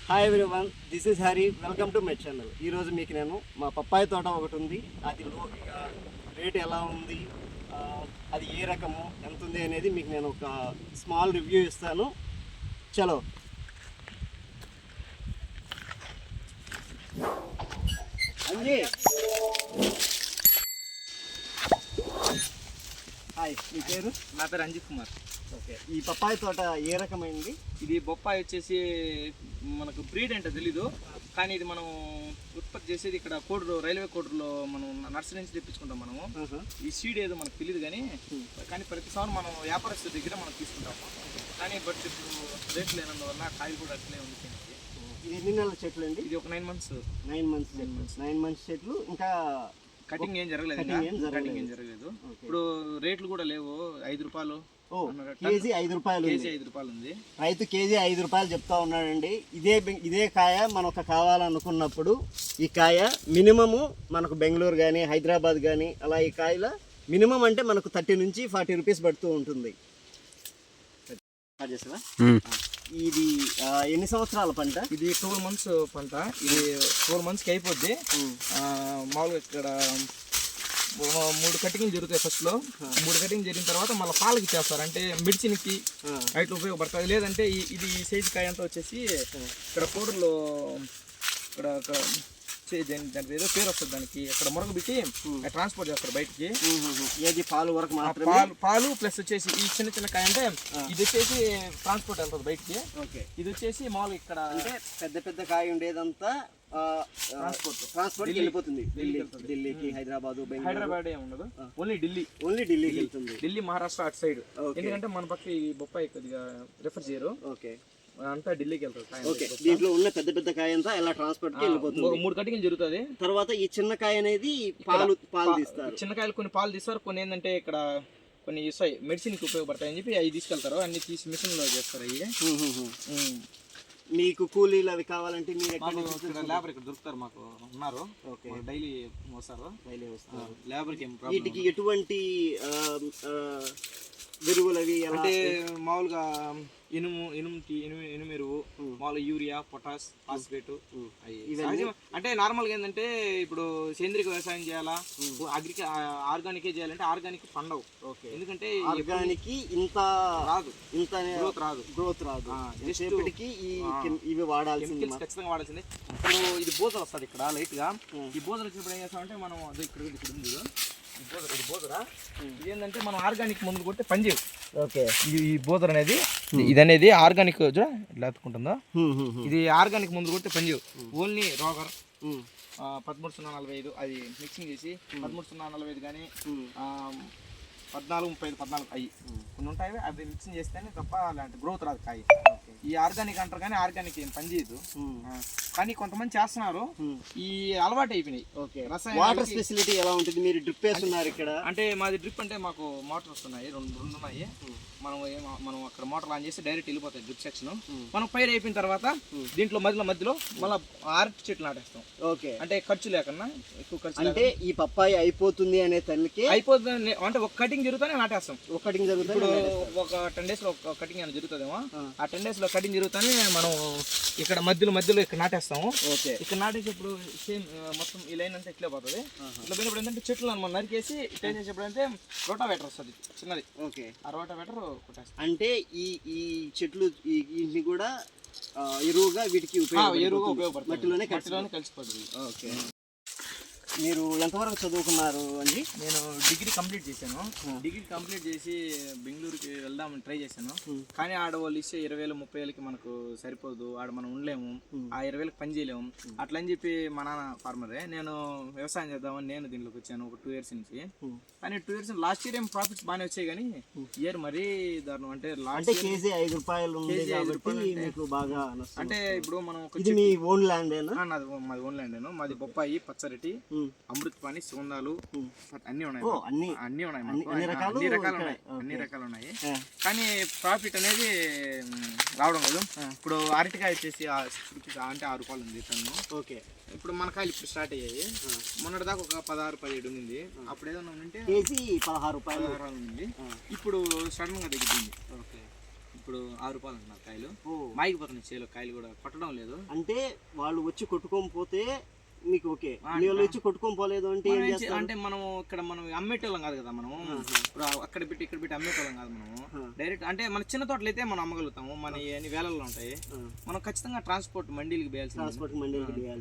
Hi everyone, this is Hari. Welcome to my channel. ఈరోజు మీకు నేను మా పప్పాయి తోట ఒకటి ఉంది, అది రేట్ ఎలా ఉంది, అది ఏ రకము, ఎంత ఉంది అనేది మీకు నేను ఒక స్మాల్ రివ్యూ ఇస్తాను. చలో. అంజీ, హాయ్, మీ పేరు? నా పేరు అంజిత్ కుమార్. ఓకే, ఈ పప్పాయి తోట ఏ రకమైంది? ఇది బొప్పాయి వచ్చేసి మనకు బ్రీడ్ అంటే తెలీదు, కానీ ఇది మనం ఉత్పత్తి చేసేది ఇక్కడ కోడూరు రైల్వే కోడూరులో మనం నర్సరీ నుంచి తెప్పించుకుంటాం మనము. ఈ సీడ్ ఏదో మనకు తెలియదు కానీ ప్రతి సంవత్సరం మనం వ్యాపారస్తుల దగ్గర మనం తీసుకుంటాము. కానీ బట్ ఇప్పుడు రేట్లు లేనందువల్ల కాయలు కూడా అట్లే ఉంది. ఇది ఎన్ని నెలల చెట్లు అండి? ఇది ఒక 9 months. 9 months చెట్లు. ఇంకా కటింగ్ ఏం జరగలేదు. ఇప్పుడు రేట్లు కూడా లేవు. 5 రూపాయలు కేజీ 5 రూపాయలు. కేజీ 5 రూపాయలు ఉంది. రైతు కేజీ 5 రూపాయలు చెప్తా ఉన్నాడండి. ఇదే కాయ మనకు కావాలనుకున్నప్పుడు ఈ కాయ మినిమము మనకు బెంగళూరు కానీ హైదరాబాద్ కానీ అలా ఈ కాయల మినిమం అంటే మనకు 30 నుంచి 40 రూపీస్ పడుతూ ఉంటుంది. ఇది ఎన్ని సంవత్సరాల పంట? ఇది 12 months పంట. ఇది 12 monthsకి అయిపోద్ది. మామూలుగా ఇక్కడ 3 కటింగ్లు జరుగుతాయి. ఫస్ట్లో 3 కటింగ్ జరిగిన తర్వాత మళ్ళీ పాలకి ఇచ్చేస్తారు, అంటే మెడిసిన్కి అట్లా ఉపయోగపడుతుంది. లేదంటే ఇది ఈ సైజ్ కాయ అంతా వచ్చేసి ఇక్కడ కోడూరులో ఇక్కడ దానికి ఏదో పేరు వస్తుంది, దానికి అక్కడ మురగ పెట్టి ట్రాన్స్పోర్ట్ చేస్తారు బయటికి. ఏది పాలు వరకు? పాలు ప్లస్ వచ్చేసి ఈ చిన్న చిన్న కాయ అంటే ఇది వచ్చేసి ట్రాన్స్పోర్ట్ వెళ్తుంది బయటికి. ఇది వచ్చేసి మామూలుగా ఇక్కడ అంటే పెద్ద కాయ ఉండేదంతా ట్రాన్స్పోర్ట్ వెళ్ళిపోతుంది ఢిల్లీకి, హైదరాబాద్ ఏ ఉండదు, ఓన్లీ ఢిల్లీకి వెళ్తుంది. ఢిల్లీ, మహారాష్ట్ర అటు సైడ్. ఎందుకంటే మన పక్క ఈ బొప్పాయి కొద్దిగా రిఫర్ చేయరు. ఓకే, అంతా ఢిల్లీకి వెళ్తారు. ఓకే, దీంట్లో ఉన్న పెద్ద కాయ అంతా ఎలా ట్రాన్స్పోర్ట్ కి వెళ్ళిపోతుంది. 3 కటింగ్ జరుగుతుంది. తర్వాత ఈ చిన్న కాయ అనేది పాలు తీస్తారు. చిన్న కాయలు కొన్ని పాలు తీస్తారు, కొన్ని ఏంటంటే ఇక్కడ కొన్ని ఇస్తాయి మెడిసిన్కి ఉపయోగపడతాయి అని చెప్పి అవి తీసుకెళ్తారు. అన్ని తీసి మిషన్ లో చేస్తారు. అవి మీకు కూలీలు అవి కావాలంటే మీరు లేబర్ ఇక్కడ దొరుకుతారు, మాకు ఉన్నారు. ఓకే, డైలీ వస్తారు. లేబర్కి వీటికి ఎటువంటి ఎరువులు అవి అంటే మామూలుగా ఇనుము ఎరువు, మామూలుగా యూరియా, పొటాష్, ఫాస్ఫేట్ ఇవన్నీ. అంటే నార్మల్గా ఏంటంటే ఇప్పుడు సేంద్రియ వ్యవసాయం చేయాలా, ఆర్గానికే చేయాలంటే ఆర్గానిక్ పండవు. ఓకే, ఎందుకంటే ఆర్గానిక్ ఇంత గ్రోత్ రాదు. ఇవి వాడాల్సింది, ఖచ్చితంగా వాడాల్సింది. ఇప్పుడు ఇది బోజలు వస్తుంది ఇక్కడ లైట్ గా. ఈ బోజలు వచ్చినప్పుడు ఏం చేస్తామంటే మనం ఇక్కడ ఉంది ఇది బోదరా. ఇది ఏంటంటే మనం ఆర్గానిక్ మందులు కొట్టి పనిచేయవు. ఓకే, ఈ బోదర్ అనేది ఇది అనేది ఆర్గానిక్ ఇట్లా ఎత్తుకుంటుందా, ఇది ఆర్గానిక్ మందులు కొట్టి పనిచేయవు. ఓన్లీ రోగర్ 1345 అది మిక్సింగ్ చేసి 1345 కానీ 1435 అవి కొన్ని ఉంటాయి. అది మిక్సింగ్ చేస్తేనే తప్ప అలాంటి గ్రోత్ రాదు కాయ. ఈ ఆర్గానిక్ అంటారు కానీ ఆర్గానిక్ ఏం పనిచేయదు. కానీ కొంతమంది చేస్తున్నారు, ఈ అలవాటు అయిపోయినాయి. వాటర్ ఫెసిలిటీ ఎలా ఉంటుంది? మీరు డ్రిప్ వేస్తున్నారు ఇక్కడ? అంటే మాది డ్రిప్ అంటే మాకు మోటార్ వస్తున్నాయి, రెండు ఉన్నాయి. మనం అక్కడ మోటార్ ఆన్ చేసి డైరెక్ట్ వెళ్ళిపోతాయి డ్రిప్ సెక్షన్. మనం పైరు అయిపోయిన తర్వాత దీంట్లో మధ్యలో మళ్ళీ అరటి చెట్లు నాటేస్తాం. ఓకే, అంటే ఖర్చు లేకుండా, ఎక్కువ ఖర్చు. అంటే ఈ పప్పాయి అయిపోతుంది అనే తల్లికి అయిపోతుంది అంటే ఒక కటింగ్ జరుగుతానే నాటేస్తాం. ఒక కటింగ్ జరుగుతుంది. ఇప్పుడు ఒక 10 days లో ఒక కటింగ్ అని జరుగుతుందేమో, ఆ 10 days లో కటింగ్ జరుగుతానే మనం ఇక్కడ మధ్యలో ఇక్కడ నాటేస్తాము. ఓకే, ఇక్కడ నాటేసేప్పుడు సేమ్ మొత్తం ఈ లైన్ అంతా ఇట్లే పోతుంది. ఇట్లా పోయినప్పుడు ఏంటంటే చెట్లు మనం నరికేసి ఇట్లా వేసేటప్పుడు అంటే రోటావేటర్ వస్తుంది చిన్నది. ఓకే, ఆ రోటావేటర్ కొట్టేస్తాం. అంటే ఈ చెట్లు ఇవి కూడా ఎరువుగా వీటికి ఉపయోగపడుతుంది, మట్టిలోనే కలిసిపోతుంది. ఓకే, మీరు ఎంతవరకు చదువుకున్నారు అండి? నేను డిగ్రీ కంప్లీట్ చేశాను. డిగ్రీ కంప్లీట్ చేసి బెంగళూరుకి వెళ్దామని ట్రై చేశాను. కానీ ఆడ వాళ్ళు ఇచ్చే 20,000-30,000కి మనకు సరిపోదు, ఆడ మనం ఉండలేము, ఆ 20,000కి పని చేయలేము. అట్లా అని చెప్పి మా నాన్న ఫార్మరే, నేను వ్యవసాయం చేద్దామని నేను దీంట్లోకి వచ్చాను ఒక 2 years నుంచి. కానీ 2 years లాస్ట్ ఇయర్ ఏం ప్రాఫిట్స్ బాగానే వచ్చాయి, కానీ ఇయర్ మరీ దారుణం. అంటే లాస్ట్ కేజీ 5 రూపాయలు బాగా. అంటే ఇప్పుడు మనం మీ ఓన్ ల్యాండ్? మాది ఓన్ ల్యాండ్. మాది బొప్పాయి, పచ్చరటి, అమృతపాణి, సుగంధాలు అన్ని ఉన్నాయి. అన్ని రకాలు ఉన్నాయి. కానీ ప్రాఫిట్ అనేది రావడం లేదు. ఇప్పుడు అరటికాయ వచ్చేసి 6 రూపీస్ అంటే 6 రూపాయలు ఉంది టన్ను. ఓకే, ఇప్పుడు మన కాయలు ఇప్పుడు స్టార్ట్ అయ్యాయి. మొన్నటి దాకా ఒక 16-17 ఉంది. అప్పుడు ఏదన్నా ఉంటే కేజీ 16 రూపాయలు ఉంది. ఇప్పుడు సడన్ గా తగ్గింది. ఓకే, ఇప్పుడు 6 రూపాయలు అంటున్నారు కాయలు. ఓ. మాగిపోతున్నాయి చేలో కాయలు కూడా కొట్టడం లేదు. అంటే వాళ్ళు వచ్చి కొట్టుకోకపోతే మీకు ఓకే, వాళ్ళు వచ్చి కొట్టుకొని పోలేదు అంటే ఏం చేస్తారు? అంటే మనం ఇక్కడ మనం అమ్మేటోళ్ళం కాదు కదా, మనము ఇప్పుడు అక్కడ పెట్టి ఇక్కడ పెట్టి అమ్మేటోళ్ళం కాదు. మనము డైరెక్ట్ అంటే మన చిన్న తోటలు అయితే మనం అమ్మగలుగుతాము, మన అన్ని వేలల్లో ఉంటాయి. మనం ఖచ్చితంగా ట్రాన్స్పోర్ట్ మండీలకి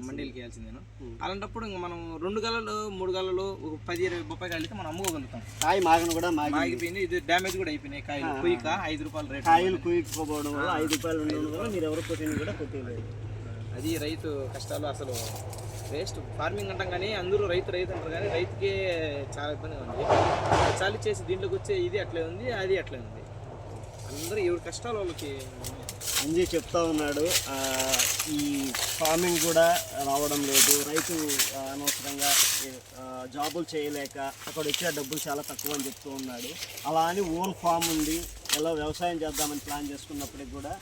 మండీలకి వేయాల్సిందేను. అలాంటప్పుడు ఇంకా మనం 2 గలలు 3 గలలు 10-20 బొప్పాయి కాయలు అయితే మనం అమ్ముకోగలుగుతాం. కాయ మాగను కూడా మాగిపోయింది, ఇది డ్యామేజ్ కూడా అయిపోయినాయి కాయలు. కుయ్యక 5 రూపాయలు రేట్, కాయలు కుయ్యకపోవడం వల్ల 5 రూపాయలు ఉండడం వల్ల మీరు ఎవరు కొట్టిన కూడా కొట్టేయలేదు. అది రైతు కష్టాలు. అసలు వేస్ట్ ఫార్మింగ్ అంటాం కానీ అందరూ రైతు అంటారు కానీ రైతుకే చాలా ఇబ్బందిగా ఉంది. చాలి చేసి దీంట్లోకి వచ్చే ఇది అట్లే ఉంది, అది అట్లే ఉంది. అందరూ ఎవరి కష్టాలు వాళ్ళకి. అంజీ చెప్తా ఉన్నాడు, ఈ ఫార్మింగ్ కూడా రావడం లేదు, రైతు అనవసరంగా జాబులు చేయలేక అక్కడ వచ్చే డబ్బులు చాలా తక్కువ అని చెప్తూ ఉన్నాడు. అలా అని ఓన్ ఫామ్ ఉంది, ఎలా వ్యవసాయం చేద్దామని ప్లాన్ చేసుకున్నప్పటికి కూడా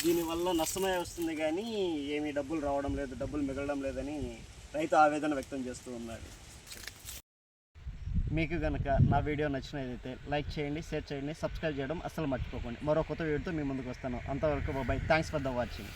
దీనివల్ల నష్టమే వస్తుంది కానీ ఏమీ డబ్బులు రావడం లేదు, డబ్బులు మిగలడం లేదని రైతు ఆవేదన వ్యక్తం చేస్తూ ఉన్నాడు. మీకు కనుక నా వీడియో నచ్చినట్లయితే లైక్ చేయండి, షేర్ చేయండి, సబ్స్క్రైబ్ చేయడం అస్సలు మర్చిపోకండి. మరో కొత్త వీడియోతో మీ ముందుకు వస్తాను. అంతవరకు bye, thanks for the watching.